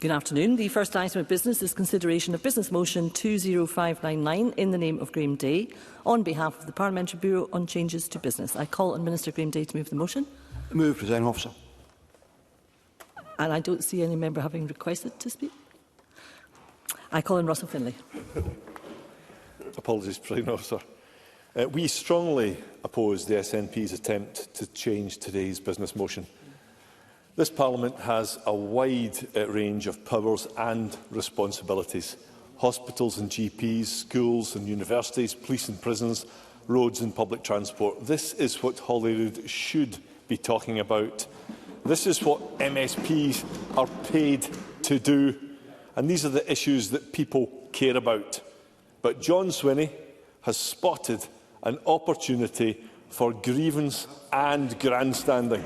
Good afternoon. The first item of business is consideration of Business Motion 20599 in the name of Graham Day on behalf of the Parliamentary Bureau on changes to business. I call on Minister Graham Day to move the motion. Move, Presiding Officer. And I don't see any member having requested to speak. I call on Russell Finlay. Apologies, Presiding Officer. We strongly oppose the SNP's attempt to change today's business motion. This Parliament has a wide range of powers and responsibilities. Hospitals and GPs, schools and universities, police and prisons, roads and public transport. This is what Holyrood should be talking about. This is what MSPs are paid to do. And these are the issues that people care about. But John Swinney has spotted an opportunity for grievance and grandstanding.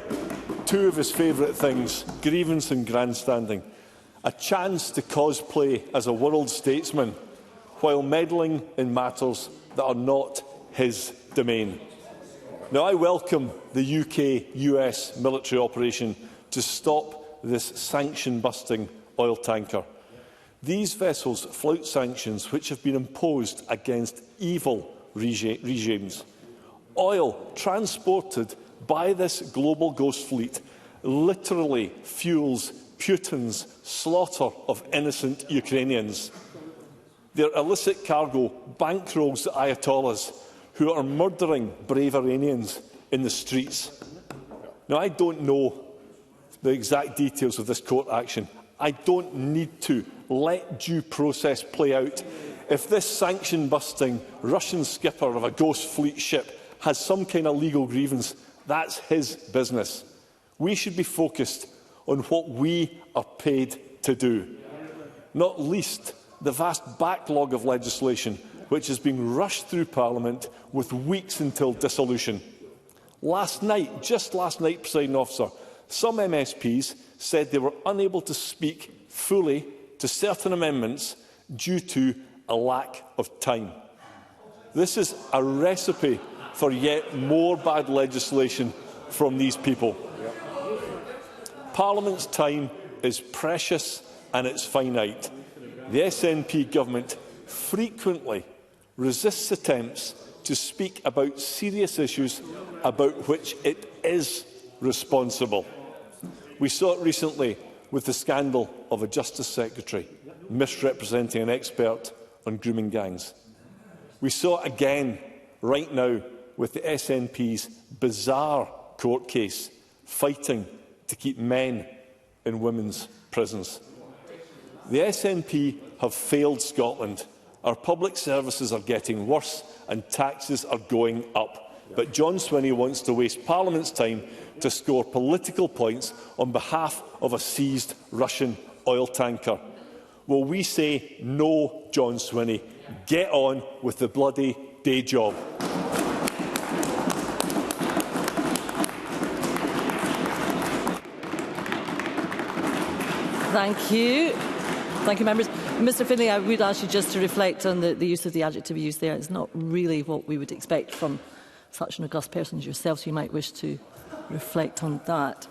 Two of his favourite things, grievance and grandstanding. A chance to cosplay as a world statesman while meddling in matters that are not his domain. Now, I welcome the UK-US military operation to stop this sanction-busting oil tanker. These vessels flout sanctions which have been imposed against evil regimes. Oil transported by this global ghost fleet literally fuels Putin's slaughter of innocent Ukrainians. Their illicit cargo bankrolls the Ayatollahs who are murdering brave Iranians in the streets. Now, I don't know the exact details of this court action. I don't need to. Let due process play out. If this sanction-busting Russian skipper of a ghost fleet ship has some kind of legal grievance, that's his business. We should be focused on what we are paid to do, not least the vast backlog of legislation which is being rushed through Parliament with weeks until dissolution. Just last night, Presiding Officer, some MSPs said they were unable to speak fully to certain amendments due to a lack of time. This is a recipe for yet more bad legislation from these people. Parliament's time is precious and it's finite. The SNP government frequently resists attempts to speak about serious issues about which it is responsible. We saw it recently with the scandal of a Justice Secretary misrepresenting an expert on grooming gangs. We saw it again right now with the SNP's bizarre court case fighting to keep men in women's prisons. The SNP have failed Scotland. Our public services are getting worse and taxes are going up. But John Swinney wants to waste Parliament's time to score political points on behalf of a seized Russian oil tanker. Well, we say no, John Swinney. Get on with the bloody day job. Thank you. Thank you, members. Mr Finlay, I would ask you just to reflect on the use of the adjective used there. It's not really what we would expect from such an august person as yourself, so you might wish to reflect on that.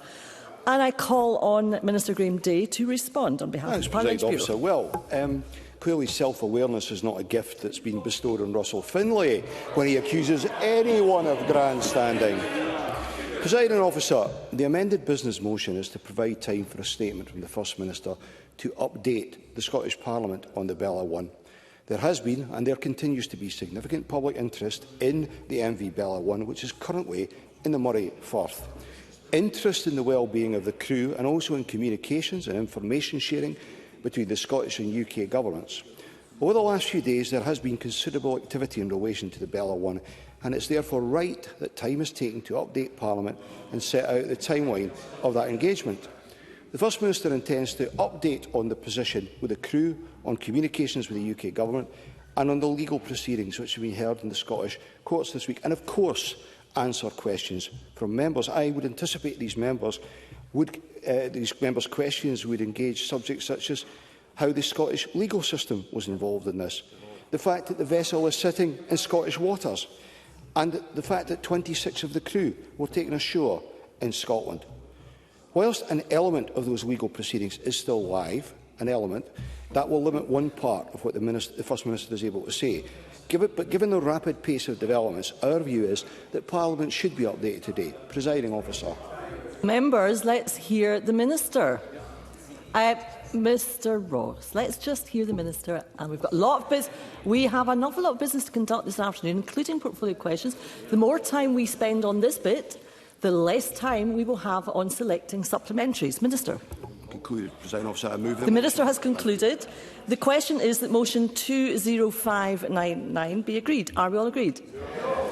And I call on Minister Graham Day to respond on behalf of the Parliamentary Bureau. Well, clearly self-awareness is not a gift that's been bestowed on Russell Finlay when he accuses anyone of grandstanding. Presiding Officer, the amended business motion is to provide time for a statement from the First Minister to update the Scottish Parliament on the Bella 1. There has been, and there continues to be, significant public interest in the MV Bella 1, which is currently in the Moray Firth. Interest in the well-being of the crew and also in communications and information sharing between the Scottish and UK governments. Over the last few days, there has been considerable activity in relation to the Bella 1, and it is therefore right that time is taken to update Parliament and set out the timeline of that engagement. The First Minister intends to update on the position with the crew, on communications with the UK Government and on the legal proceedings which have been heard in the Scottish courts this week, and of course answer questions from members. I would anticipate these members' questions would engage subjects such as how the Scottish legal system was involved in this, the fact that the vessel is sitting in Scottish waters, and the fact that 26 of the crew were taken ashore in Scotland. Whilst an element of those legal proceedings is still live, an element, that will limit one part of what the First Minister is able to say. But given the rapid pace of developments, our view is that Parliament should be updated today. Presiding Officer. Members, let's hear the Minister. Mr Ross, let's just hear the Minister. And we've got a lot of business. We have an awful lot of business to conduct this afternoon, including portfolio questions. The more time we spend on this bit, the less time we will have on selecting supplementaries. Minister. Concluded, Presiding Officer. I move the Minister has concluded. The question is that motion 20599 be agreed. Are we all agreed?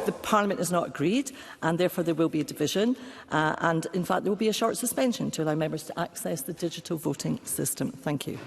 The Parliament is not agreed, and therefore there will be a division. And in fact, there will be a short suspension to allow members to access the digital voting system. Thank you.